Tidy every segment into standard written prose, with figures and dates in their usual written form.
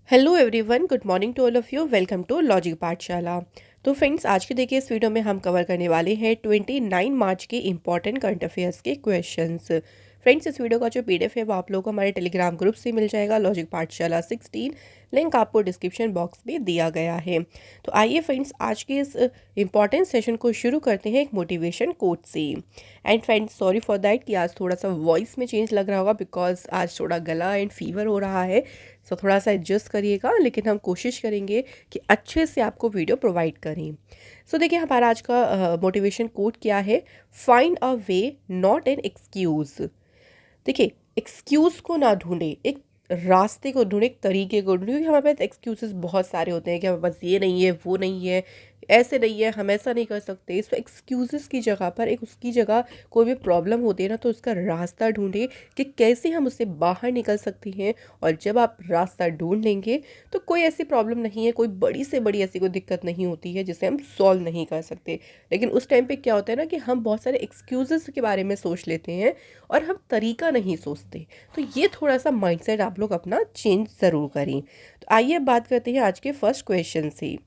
Hello everyone, good morning to all of you. Welcome to logic Pathshala. तो friends, आज के देखिए इस वीडियो में हम कवर करने वाले हैं 29 मार्च के इंपॉर्टेंट करंट अफेयर्स के क्वेश्चंस। फ्रेंड्स, इस वीडियो का जो पीडीएफ है वो आप लोगों को हमारे टेलीग्राम ग्रुप से मिल जाएगा, लॉजिक पाठशाला 16। लिंक आपको डिस्क्रिप्शन बॉक्स में दिया गया है। तो आइए फ्रेंड्स, आज के इस इंपॉर्टेंट सेशन को शुरू करते हैं एक मोटिवेशन कोट से। And friends, sorry for that कि आज थोड़ा सा वॉइस में चेंज लग रहा होगा, बिकॉज आज थोड़ा गला एंड फीवर हो रहा है। सो थोड़ा सा एडजस्ट करिएगा, लेकिन हम कोशिश करेंगे कि अच्छे से आपको वीडियो प्रोवाइड करें। सो देखिए, हमारा आज का मोटिवेशन कोट क्या है। Find a way, not an excuse. देखिए, एक्सक्यूज़ को ना ढूंढे, एक रास्ते को ढूंढे, एक तरीके को ढूंढे, क्योंकि हमारे पास एक्सक्यूजेस बहुत सारे होते हैं कि हमारे पास ये नहीं है, वो नहीं है, ऐसे नहीं है, हम ऐसा नहीं कर सकते। इस एक्सक्यूजेस की जगह पर एक उसकी जगह कोई भी प्रॉब्लम होती है ना, तो उसका रास्ता ढूंढे कि कैसे हम उससे बाहर निकल सकते हैं। और जब आप रास्ता ढूंढ लेंगे तो कोई ऐसी प्रॉब्लम नहीं है, कोई बड़ी से बड़ी ऐसी कोई दिक्कत नहीं होती है जिसे हम सॉल्व नहीं कर सकते। लेकिन उस टाइम पे क्या होता है ना कि हम बहुत सारे एक्सक्यूजेस के बारे में सोच लेते हैं और हम तरीका नहीं सोचते। तो ये थोड़ा सा माइंडसेट आप लोग अपना चेंज ज़रूर करें। तो आइए अब बात करते हैं आज के फर्स्ट क्वेश्चन से।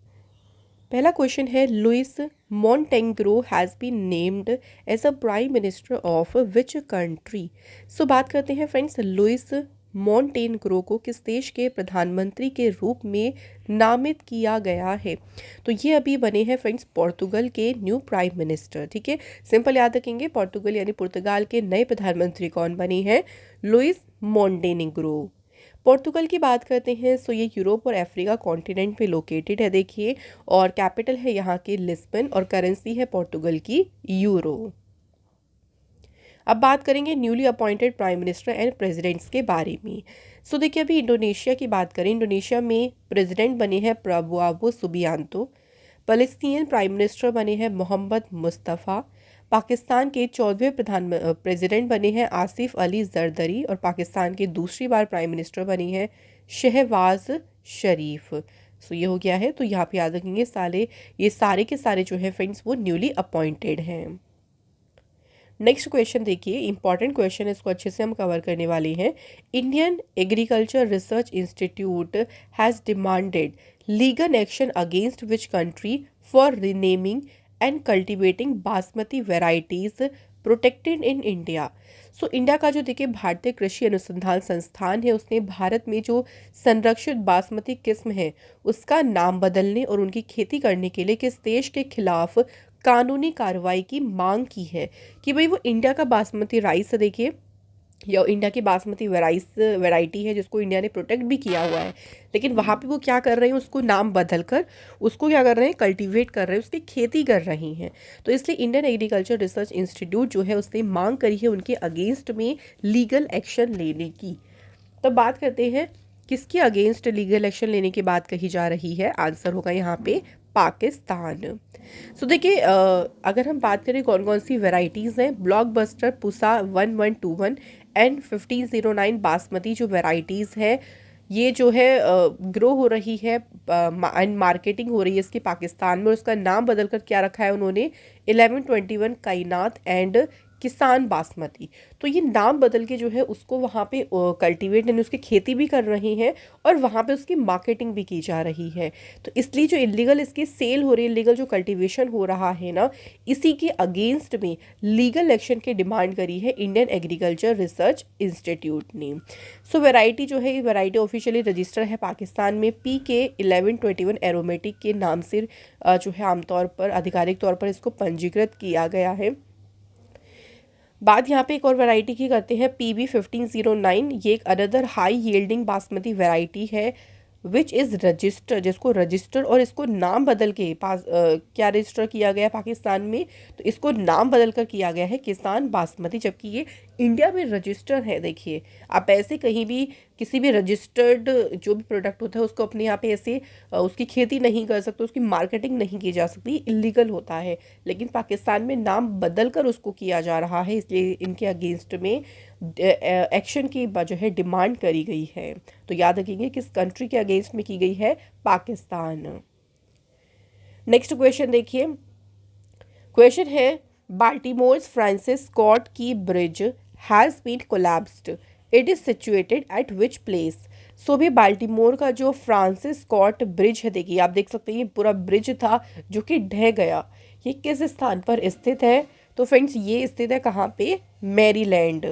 पहला क्वेश्चन है, Luis Montenegro has been named as a prime minister of which country. So बात करते हैं फ्रेंड्स, लुइस मोंटेग्रो को किस देश के प्रधानमंत्री के रूप में नामित किया गया है। तो ये अभी बने हैं फ्रेंड्स पोर्तुगल के न्यू प्राइम मिनिस्टर। ठीक है, सिंपल याद रखेंगे, पोर्तुगल यानी पुर्तगाल के नए प्रधानमंत्री कौन बने हैं? Luis Montenegro. पोर्तुगल की बात करते हैं, सो ये यूरोप और अफ्रीका कॉन्टिनेंट पे लोकेटेड है देखिए, और कैपिटल है यहाँ की लिस्बन, और करेंसी है पोर्तुगल की यूरो। अब बात करेंगे newly appointed prime minister and presidents के बारे में। सो देखिए, अभी इंडोनेशिया की बात करें, इंडोनेशिया में प्रेसिडेंट बने हैं प्रबोवो सुबियांतो। फ़लस्तीन प्राइम मिनिस्टर बने हैं मोहम्मद मुस्तफ़ा। पाकिस्तान के 14वें प्रेसिडेंट बने हैं आसिफ अली जरदरी, और पाकिस्तान के दूसरी बार प्राइम मिनिस्टर बनी हैं शहबाज शरीफ। सो ये हो गया है। तो यहाँ पे याद रखेंगे, ये सारे के सारे जो है फ्रेंड्स वो न्यूली अपॉइंटेड हैं। नेक्स्ट क्वेश्चन देखिए, इंपॉर्टेंट क्वेश्चन है, इसको अच्छे से हम कवर करने वाले हैं। Indian agriculture research institute has demanded legal action against which country for renaming and cultivating basmati varieties protected in India. So India का जो देखिए भारतीय कृषि अनुसंधान संस्थान है, उसने भारत में जो संरक्षित बासमती किस्म है उसका नाम बदलने और उनकी खेती करने के लिए किस देश के खिलाफ कानूनी कार्रवाई की मांग की है। कि भाई वो इंडिया का बासमती राइस है देखिए, या इंडिया की बासमती वैरायटी है जिसको इंडिया ने प्रोटेक्ट भी किया हुआ है, लेकिन वहाँ पे वो क्या कर रहे हैं, उसको नाम बदल कर उसको क्या कर रहे हैं, कल्टीवेट कर रहे हैं, उसकी खेती कर रही हैं। तो इसलिए इंडियन एग्रीकल्चर रिसर्च इंस्टीट्यूट जो है उसने मांग करी है उनके अगेंस्ट में लीगल एक्शन लेने की। तो बात करते हैं किसके अगेंस्ट लीगल एक्शन लेने की बात कही जा रही है। आंसर होगा यहाँ पे पाकिस्तान। सो देखिए, अगर हम बात करें कौन कौन सी वेराइटीज़ हैं, ब्लॉकबस्टर पुसा 1121 एंड 1509 बासमती जो वेराइटीज़ है, ये जो है ग्रो हो रही है एंड मार्केटिंग हो रही है इसकी पाकिस्तान में। और उसका नाम बदल कर क्या रखा है उन्होंने, 1121 कायनात एंड किसान बासमती। तो ये नाम बदल के जो है उसको वहाँ पे कल्टीवेट यानी उसकी खेती भी कर रही हैं, और वहाँ पे उसकी मार्केटिंग भी की जा रही है। तो इसलिए जो इलीगल इसकी सेल हो रही है, इलीगल जो कल्टीवेशन हो रहा है ना, इसी के अगेंस्ट में लीगल एक्शन की डिमांड करी है इंडियन एग्रीकल्चर रिसर्च इंस्टीट्यूट ने। सो वैरायटी जो है, ये वैरायटी ऑफिशियली रजिस्टर है पाकिस्तान में PK1121 एरोमेटिक के नाम से जो है आमतौर पर आधिकारिक तौर पर इसको पंजीकृत किया गया है। बात यहाँ पे एक और वैरायटी की करते हैं, PB1509। ये एक another high yielding basmati variety है विच इज़ रजिस्टर, जिसको रजिस्टर और इसको नाम बदल के क्या रजिस्टर किया गया पाकिस्तान में, तो इसको नाम बदल कर किया गया है किसान बासमती, जबकि ये इंडिया में रजिस्टर है। देखिए, आप ऐसे कहीं भी किसी भी रजिस्टर्ड जो भी प्रोडक्ट होता है उसको अपने यहाँ पे ऐसे उसकी खेती नहीं कर सकते, उसकी मार्केटिंग नहीं की जा सकती, इलीगल होता है। लेकिन पाकिस्तान में नाम बदल कर उसको किया जा रहा है, इसलिए इनके अगेंस्ट में एक्शन की जो है डिमांड करी गई है। तो याद रखेंगे किस कंट्री के अगेंस्ट में की गई है, पाकिस्तान। नेक्स्ट क्वेश्चन देखिए, क्वेश्चन है, Baltimore's Francis Scott Key bridge has been collapsed, it is situated at which place. So भी बाल्टीमोर का जो फ्रांसिस स्कॉट ब्रिज है, देखिए आप देख सकते हैं ये पूरा ब्रिज था जो कि ढह गया, ये किस स्थान पर स्थित है? तो फ्रेंड्स ये स्थित है कहाँ पे? मैरीलैंड।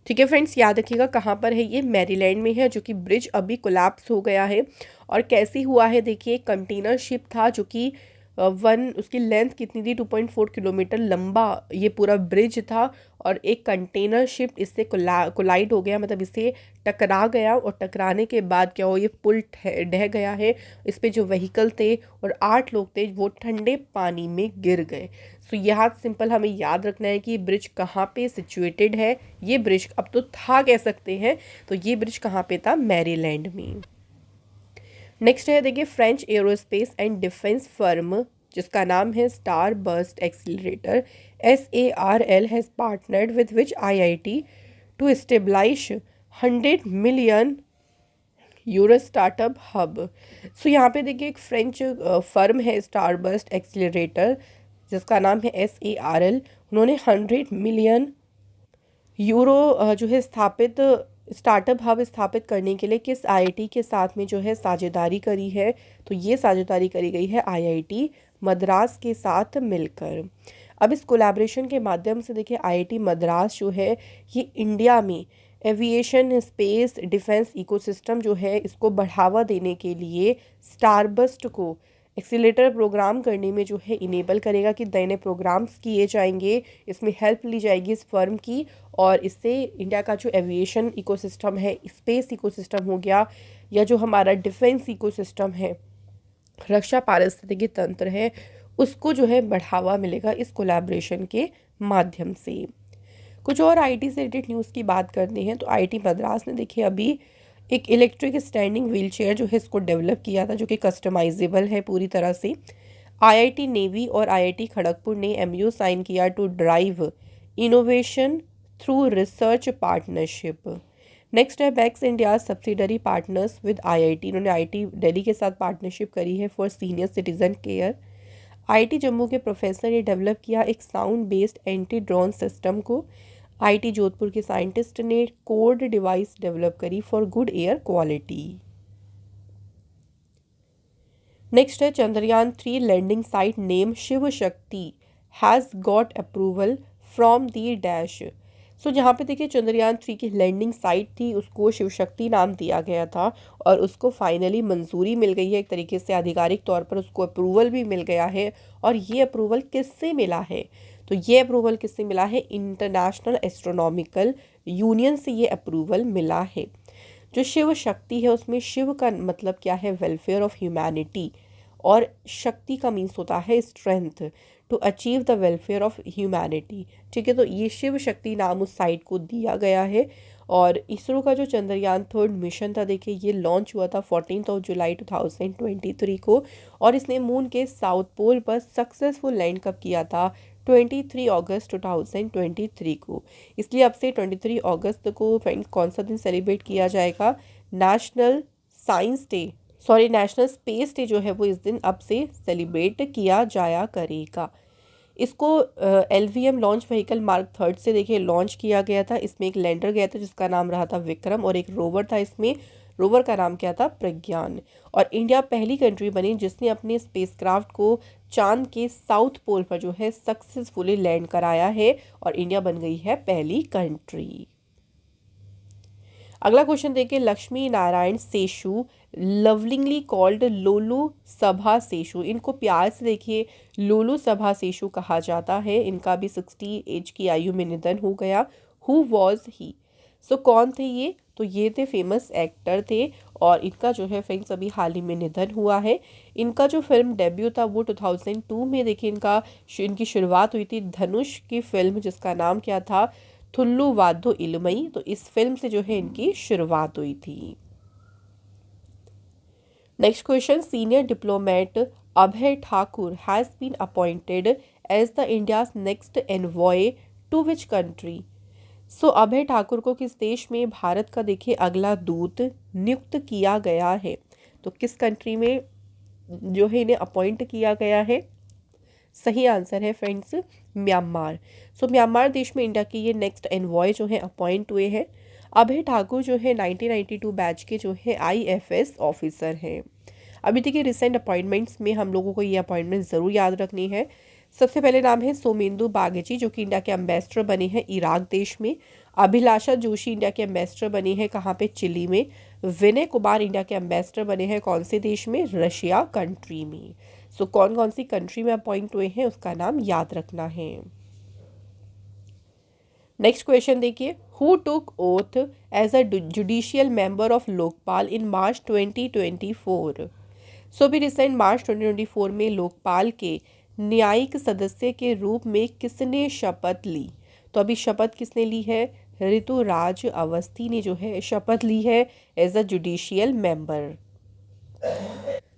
ठीक है फ्रेंड्स, याद रखिएगा कहाँ पर है ये? मैरीलैंड में है, जो कि ब्रिज अभी कोलैप्स हो गया है। और कैसे हुआ है देखिए, कंटेनर शिप था जो कि उसकी लेंथ कितनी थी? 2.4 किलोमीटर लंबा ये पूरा ब्रिज था। और एक कंटेनर शिप इससे कोलाइड हो गया, मतलब इससे टकरा गया, और टकराने के बाद क्या हो, ये पुल ढह गया है। इस पे जो व्हीकल थे और 8 लोग थे वो ठंडे पानी में गिर गए। सो यहाँ सिंपल हमें याद रखना है कि ये ब्रिज कहाँ पे सिचुएटेड है। ये ब्रिज अब तो था कह सकते हैं, तो ये ब्रिज कहाँ पे था? मैरीलैंड में। नेक्स्ट है देखिए, French aerospace and defence firm जिसका नाम है Starburst accelerator SARL has partnered with which IIT to establish 100 million euro startup hub. So यहाँ पे देखिए एक फ्रेंच फर्म है स्टार बर्स्ट एक्सीलरेटर जिसका नाम है SARL। उन्होंने 100 मिलियन यूरो जो है स्थापित स्टार्टअप हब स्थापित करने के लिए किस IIT के साथ में जो है साझेदारी करी है? तो ये साझेदारी करी गई है IIT मद्रास के साथ मिलकर। अब इस कोलैबोरेशन के माध्यम से देखिए IIT मद्रास जो है ये इंडिया में एविएशन स्पेस डिफेंस इकोसिस्टम जो है इसको बढ़ावा देने के लिए स्टारबस्ट को एक्सीलेटर प्रोग्राम करने में जो है इनेबल करेगा कि नए नए प्रोग्राम्स किए जाएंगे, इसमें हेल्प ली जाएगी इस फर्म की। और इससे इंडिया का जो एविएशन इकोसिस्टम है, स्पेस इकोसिस्टम हो गया, या जो हमारा डिफेंस इकोसिस्टम है, रक्षा पारिस्थितिकी तंत्र है, उसको जो है बढ़ावा मिलेगा इस कोलैबोरेशन के माध्यम से। कुछ और आईटी से रिलेटेड न्यूज़ की बात करते हैं तो आईटी मद्रास ने देखिए अभी एक इलेक्ट्रिक स्टैंडिंग व्हीलचेयर जो है इसको डेवलप किया था, जो कि कस्टमाइजेबल है पूरी तरह से। आईआईटी नेवी और आईआईटी खड़गपुर ने MOU साइन किया to drive innovation through research partnership. Next है बैक्स India subsidiary partners with IIT. इन्होंने आईआईटी दिल्ली के साथ पार्टनरशिप करी है for senior citizen care. IIT Jammu के प्रोफेसर ने डेवलप किया एक sound based anti drone system को। आईआईटी जोधपुर के साइंटिस्ट ने कोड डिवाइस डेवलप करी for good air quality. Next है Chandrayaan 3 landing site name Shiv Shakti has got approval from the dash. So जहाँ पे देखिए चंद्रयान 3 की लैंडिंग साइट थी उसको शिव शक्ति नाम दिया गया था, और उसको फाइनली मंजूरी मिल गई है, एक तरीके से आधिकारिक तौर पर उसको अप्रूवल भी मिल गया है। और ये अप्रूवल किससे मिला है? तो ये अप्रूवल किससे मिला है? इंटरनेशनल एस्ट्रोनॉमिकल यूनियन से ये अप्रूवल मिला है। जो शिव शक्ति है उसमें शिव का मतलब क्या है? वेलफेयर ऑफ ह्यूमैनिटी, और शक्ति का मीन्स होता है strength, to achieve the welfare of humanity. ठीक है, तो ये शिव शक्ति नाम उस साइट को दिया गया है। और इसरो का जो चंद्रयान 3 मिशन था देखिए ये लॉन्च हुआ था 14 जुलाई 2023 को, और इसने मून के साउथ पोल पर सक्सेसफुल लैंड कब किया था? 23 अगस्त 2023 को। इसलिए अब से 23 अगस्त को फ्रेंड्स कौन सा दिन सेलिब्रेट किया जाएगा? National science day, sorry national space day जो है वो इस दिन अब से सेलिब्रेट किया जाया करेगा। इसको LVM लॉन्च व्हीकल मार्क 3 से देखिए लॉन्च किया गया था। इसमें एक लैंडर गया था जिसका नाम रहा था विक्रम, और एक रोवर था, इसमें रोवर का नाम क्या था? प्रज्ञान। और इंडिया पहली कंट्री बनी जिसने अपने स्पेसक्राफ्ट को चांद के साउथ पोल पर जो है सक्सेसफुली लैंड कराया है, और इंडिया बन गई है पहली कंट्री। अगला क्वेश्चन देखिए, लक्ष्मी नारायण सेशु लवलिंगली कॉल्ड लोलू सभा सेशु। इनको प्यार से देखिए लोलू सभा सेशु कहा जाता है। इनका भी 60 एज की आयु में निधन हो गया। Who was he? सो कौन थे ये? तो ये थे फेमस एक्टर थे, और इनका जो है फ्रेंड्स अभी हाल ही में निधन हुआ है। इनका जो फिल्म डेब्यू था वो 2002 में देखिए इनकी शुरुआत हुई थी धनुष की फिल्म जिसका नाम क्या था? थुल्लु वाधो इलमई। तो इस फिल्म से जो है इनकी शुरुआत हुई थी। Next question, senior diplomat Abhay Thakur has been appointed as the India's next envoy to which country. So Abhay Thakur को किस देश में भारत का देखिए अगला दूत नियुक्त किया गया है? तो किस कंट्री में जो है इन्हें अपॉइंट किया गया है? सही आंसर है फ्रेंड्स म्यांमार। सो म्यांमार देश में इंडिया के ये नेक्स्ट एनवॉय जो है अपॉइंट हुए हैं। अभय ठाकुर जो है 1992 बैच के जो है आईएफएस ऑफिसर हैं। अभी देखिए रिसेंट अपॉइंटमेंट्स में हम लोगों को ये अपॉइंटमेंट ज़रूर याद रखनी है। सबसे पहले नाम है सोमेंदु बागची, जो कि इंडिया के एम्बेसडर बने हैं इराक देश में। अभिलाषा जोशी इंडिया के एम्बेसडर बनी है कहाँ पे, चिली में। विनय कुमार इंडिया के एम्बेसडर बने हैं कौन से देश में, रशिया कंट्री में। सो कौन कौन सी कंट्री में अपॉइंट हुए हैं उसका नाम याद रखना है। नेक्स्ट क्वेश्चन देखिए, who took oath as a judicial member of Lokpal in March 2024। So भी रिसेंट मार्च 2024 में लोकपाल के न्यायिक सदस्य के रूप में किसने शपथ ली। तो अभी शपथ किसने ली है, ऋतुराज अवस्थी ने जो है शपथ ली है एज अ जुडिशियल मेंबर।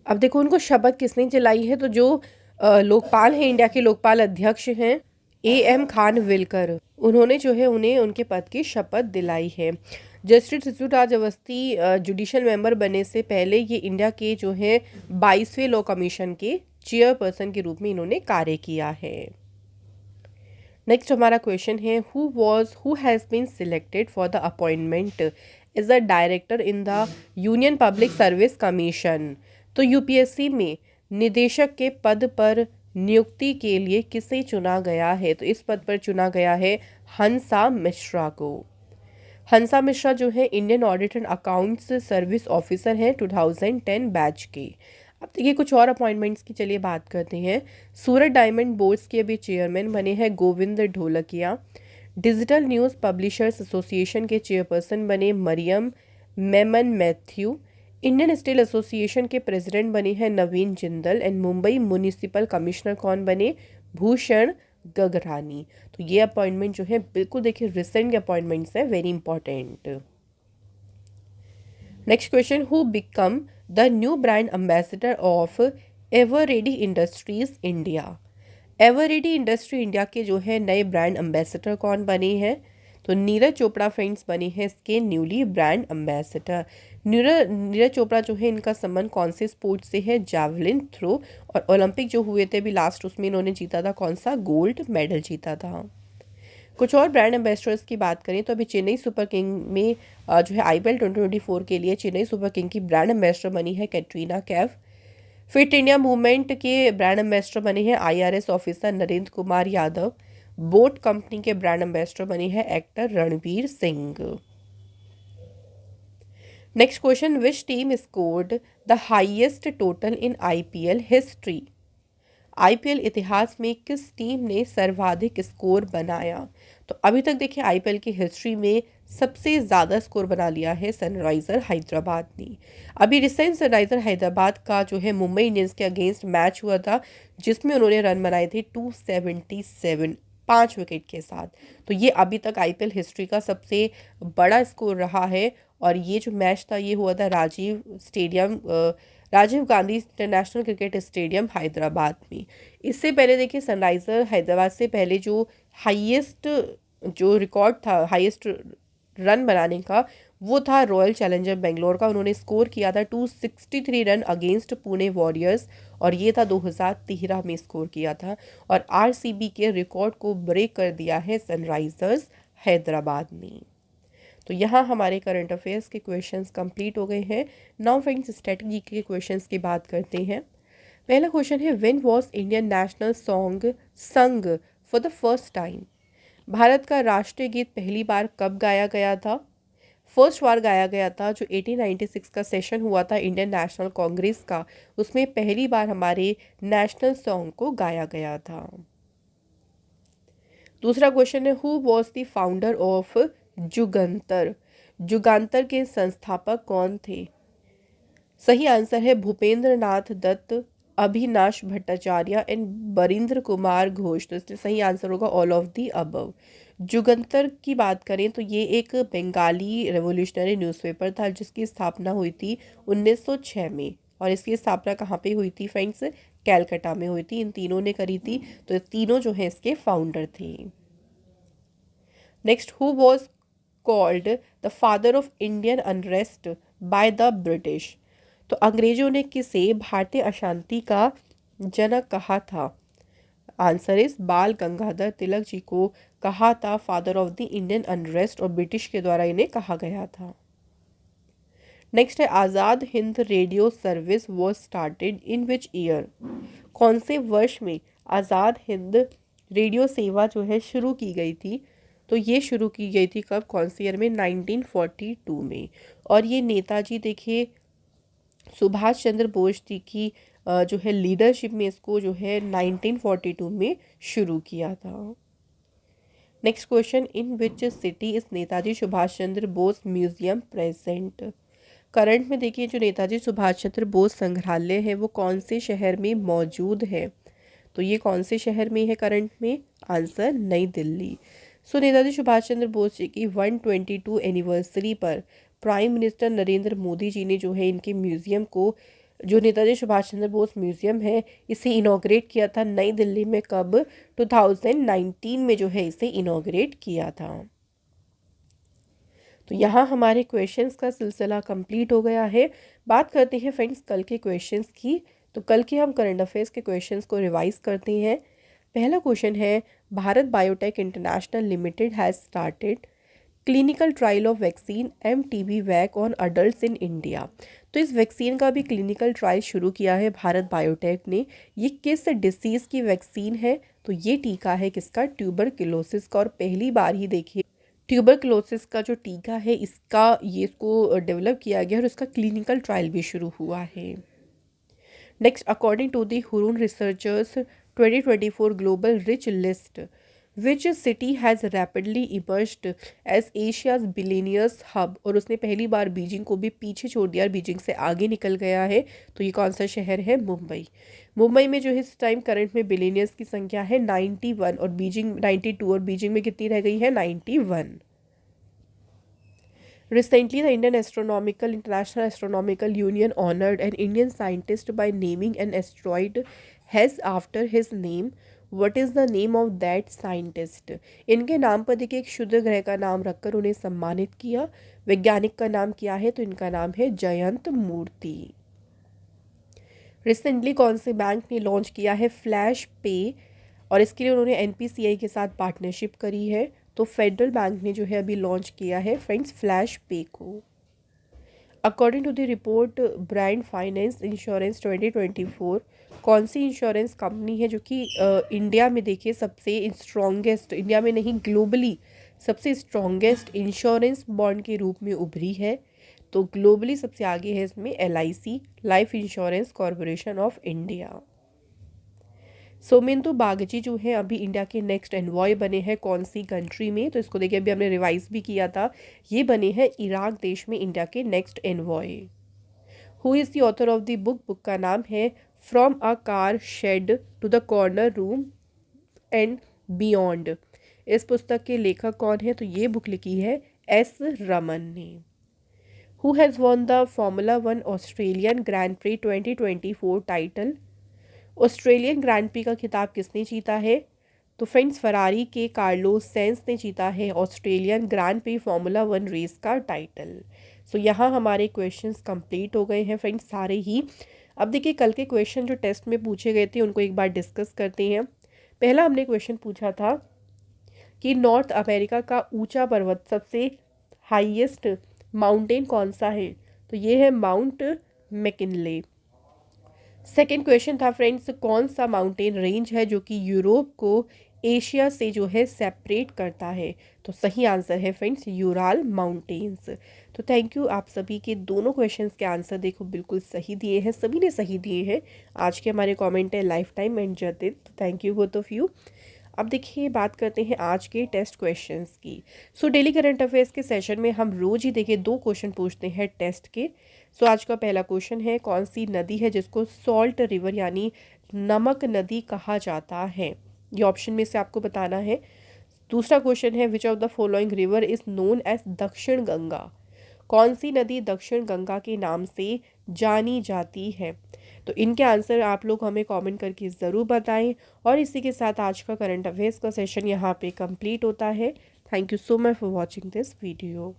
अब देखो उनको शपथ किसने दिलाई है, तो जो लोकपाल हैं, इंडिया के लोकपाल अध्यक्ष हैं एएम खान विलकर, उन्होंने जो है उन्हें उनके पद की शपथ दिलाई है। Justice Rituraj Awasthi judicial member बनने से पहले ये इंडिया के जो है 22वें लॉ कमीशन के चेयरपर्सन के रूप में इन्होंने कार्य किया है। नेक्स्ट हमारा क्वेश्चन है, who has been selected for the appointment as a director in the Union Public Service Commission. तो यूपीएससी में निदेशक के पद पर नियुक्ति के लिए किसे चुना गया है, तो इस पद पर चुना गया है हंसा मिश्रा को। हंसा मिश्रा जो है Indian audit and accounts service officer हैं 2010 बैच के। अब देखिए कुछ और अपॉइंटमेंट्स की चलिए बात करते हैं। सूरत डायमंड बोर्ड्स के अभी चेयरमैन बने हैं Govind Dholakia. Digital news publishers association के चेयरपर्सन बने Mariam Mammen Mathew. Indian steel association के प्रेसिडेंट बने हैं Naveen Jindal. And Mumbai municipal commissioner कौन बने, भूषण गगरानी। तो ये अपॉइंटमेंट जो है बिल्कुल देखिए रिसेंट के अपॉइंटमेंट्स है, very important. Next question, who become the new brand ambassador of Eveready industries India. Eveready industry India के जो है नए ब्रांड एम्बेसडर कौन बने हैं, तो नीरज चोपड़ा फ्रेंड्स बने हैं इसके newly brand ambassador. Neeraj Chopra जो है इनका संबंध कौन से स्पोर्ट से है, जावलिन थ्रो। और ओलंपिक जो हुए थे अभी लास्ट, उसमें इन्होंने जीता था कौन सा, गोल्ड मेडल जीता था। कुछ और ब्रांड एम्बेसडर्स की बात करें तो अभी चेन्नई सुपर किंग में जो है आईपीएल 2024 के लिए चेन्नई सुपर किंग की ब्रांड एम्बेसडर बनी है Katrina Kaif. Fit India movement के ब्रांड एम्बेसडर बने हैं IRS officer Narendra Kumar Yadav. Boat company के ब्रांड एम्बेसडर बने हैं actor Ranveer Singh. Next question, which team scored the highest total in IPL history. IPL इतिहास में किस टीम ने सर्वाधिक स्कोर बनाया। तो अभी तक देखिए आईपीएल की हिस्ट्री में सबसे ज़्यादा स्कोर बना लिया है सनराइज़र हैदराबाद ने। अभी रिसेंट सनराइज़र हैदराबाद का जो है मुंबई इंडियंस के अगेंस्ट मैच हुआ था, जिसमें उन्होंने रन बनाए थे 277, 5 विकेट के साथ। तो ये अभी तक आईपीएल हिस्ट्री का सबसे बड़ा स्कोर रहा है। और ये जो मैच था ये हुआ था Rajiv Gandhi international cricket stadium Hyderabad में। इससे पहले देखिए सनराइज़र हैदराबाद से पहले जो हाईएस्ट जो रिकॉर्ड था हाईएस्ट रन बनाने का, वो था रॉयल चैलेंजर बेंगलोर का। उन्होंने स्कोर किया था 263 रन अगेंस्ट पुणे वॉरियर्स, और ये था 2013 में स्कोर किया था। और आरसीबी के रिकॉर्ड को ब्रेक कर दिया है सनराइजर्स हैदराबाद ने। तो यहाँ हमारे करंट अफेयर्स के क्वेश्चंस कंप्लीट हो गए हैं। नाउ फ्रेंड्स स्ट्रेटजी के क्वेश्चंस की बात करते हैं। पहला क्वेश्चन है, when was Indian national song संग for the first time. Bharat का राष्ट्रीय गीत पहली बार कब गाया गया था। फर्स्ट बार गाया गया था जो 1896 का सेशन हुआ था इंडियन नेशनल कांग्रेस का, उसमें पहली बार हमारे नेशनल सॉन्ग को गाया गया था। दूसरा क्वेश्चन है, who was the founder of Jugantar. Jugantar के संस्थापक कौन थे। सही आंसर है भूपेंद्र नाथ दत्त, अभिनाश भट्टाचार्य एंड बरिंद्र कुमार घोष। तो इसलिए सही आंसर होगा all of the above. Jugantar की बात करें तो ये एक बंगाली रेवोल्यूशनरी न्यूज़पेपर था जिसकी स्थापना हुई थी 1906 में। और इसकी स्थापना कहाँ पे हुई थी फ्रेंड्स, कैलकाटा में हुई थी। इन तीनों ने करी थी, तो तीनों जो है इसके फाउंडर थे। Next, who was called the father of Indian unrest by the British. तो अंग्रेजों ने किसे भारतीय अशांति का जनक कहा था। आंसर इज बाल गंगाधर तिलक जी को कहा था father of the Indian unrest, और ब्रिटिश के द्वारा इन्हें कहा गया था। नेक्स्ट है Azad Hind radio service was started in which year. कौन से वर्ष में आज़ाद हिंद रेडियो सेवा जो है शुरू की गई थी? तो ये शुरू की गई थी कब, कौन से ईयर में? 1942 में। और ये नेताजी देखिए सुभाष चंद्र बोस जी की जो है लीडरशिप में इसको जो है 1942 में शुरू किया था। Next question, in which city is Netaji Subhash Chandra Bose museum present. Current में देखिए जो नेताजी सुभाष चंद्र बोस संग्रहालय है वो कौन से शहर में मौजूद है? तो ये कौन से शहर में है करंट में? आंसर नई दिल्ली। सो नेताजी सुभाष चंद्र बोस जी की 122 एनिवर्सरी पर प्राइम मिनिस्टर नरेंद्र मोदी जी ने जो है इनके म्यूज़ियम को, जो नेताजी सुभाष चंद्र बोस म्यूज़ियम है, इसे इनॉग्रेट किया था नई दिल्ली में। कब? 2019 में जो है इसे इनॉग्रेट किया था। तो यहाँ हमारे क्वेश्चंस का सिलसिला कंप्लीट हो गया है। बात करते हैं फ्रेंड्स कल के क्वेश्चंस की। तो कल के हम करंट अफेयर्स के क्वेश्चंस को रिवाइज करते हैं। पहला क्वेश्चन है, Bharat biotech international limited has started clinical trial of vaccine MTV vac on adults in India. तो इस वैक्सीन का भी क्लिनिकल ट्रायल शुरू किया है भारत बायोटेक ने। ये किस डिसीज़ की वैक्सीन है? तो ये टीका है किसका? ट्यूबरक्लोसिस का। और पहली बार ही देखिए ट्यूबरक्लोसिस का जो टीका है इसको डेवलप किया गया और इसका क्लिनिकल ट्रायल भी शुरू हुआ है। Next, according to the Hurun researchers 2024 global rich list, which city has rapidly emerged as Asia's billionaires hub. और उसने पहली बार बीजिंग को भी पीछे छोड़ दिया, बीजिंग से आगे निकल गया है। तो ये कौन सा शहर है? मुंबई। मुंबई में जो है इस टाइम करंट में बिलीनियर्स की संख्या है 91 और बीजिंग 92, और बीजिंग में कितनी रह गई है? 91। Recently, the International Astronomical Union honored an Indian scientist by naming an asteroid has after his name. What is the name of that scientist? इनके नाम पर देखिए एक क्षुद्र ग्रह का नाम रखकर उन्हें सम्मानित किया। वैज्ञानिक का नाम क्या है? तो इनका नाम है जयंत मूर्ति। रिसेंटली कौन से बैंक ने लॉन्च किया है फ्लैश पे, और इसके लिए उन्होंने NPCI के साथ पार्टनरशिप करी है? तो फेडरल बैंक ने जो है अभी लॉन्च किया है फ्रेंड्स फ्लैश पे को। According to the report brand finance insurance 2024, कौन सी इंश्योरेंस कंपनी है जो कि इंडिया में देखिए सबसे स्ट्रॉन्गेस्ट, इंडिया में नहीं ग्लोबली सबसे स्ट्रॉन्गेस्ट इंश्योरेंस बॉन्ड के रूप में उभरी है? तो ग्लोबली सबसे आगे है इसमें LIC, life insurance corporation of India. Somendu Bagchi जो है अभी इंडिया के नेक्स्ट एनवॉय बने हैं कौन सी कंट्री में? तो इसको देखिए अभी हमने रिवाइज भी किया था, ये बने हैं इराक देश में इंडिया के next envoy. Who is the author of the book का नाम है from a car shed to the corner room and beyond. इस पुस्तक के लेखक कौन है? तो ये बुक लिखी है S रमन ने। Who has won the formula 1 Australian grand prix 2024 title. Australian grand prix का खिताब किसने जीता है? तो फ्रेंड्स फरारी के कार्लोस सेंस ने जीता है Australian grand prix formula 1 race का टाइटल। सो यहाँ हमारे क्वेश्चंस कंप्लीट हो गए हैं फ्रेंड्स सारे ही। अब देखिए कल के क्वेश्चन जो टेस्ट में पूछे गए थे उनको एक बार डिस्कस करते हैं। पहला हमने क्वेश्चन पूछा था कि नॉर्थ अमेरिका का ऊंचा पर्वत, सबसे हाईएस्ट माउंटेन कौन सा है? तो ये है माउंट मैकिनले। सेकेंड क्वेश्चन था फ्रेंड्स, कौन सा माउंटेन रेंज है जो कि यूरोप को एशिया से जो है सेपरेट करता है? तो सही आंसर है फ्रेंड्स यूराल माउंटेन्स। तो थैंक यू, आप सभी के दोनों क्वेश्चंस के आंसर देखो बिल्कुल सही दिए हैं, सभी ने सही दिए हैं। आज के हमारे कमेंट है लाइफ टाइम एंड जतिन, तो thank you both of you. अब देखिए बात करते हैं आज के टेस्ट क्वेश्चंस की। सो डेली करंट अफेयर्स के सेशन में हम रोज ही देखिए 2 क्वेश्चन पूछते हैं टेस्ट के। सो आज का पहला क्वेश्चन है, कौन सी नदी है जिसको सॉल्ट रिवर यानी नमक नदी कहा जाता है? ये ऑप्शन में से आपको बताना है। दूसरा क्वेश्चन है, which of the following river is known as Dakshin Ganga. कौन सी नदी दक्षिण गंगा के नाम से जानी जाती है? तो इनके आंसर आप लोग हमें कमेंट करके ज़रूर बताएं। और इसी के साथ आज का करंट अफेयर्स का सेशन यहाँ पे कंप्लीट होता है। Thank you so much for watching this video.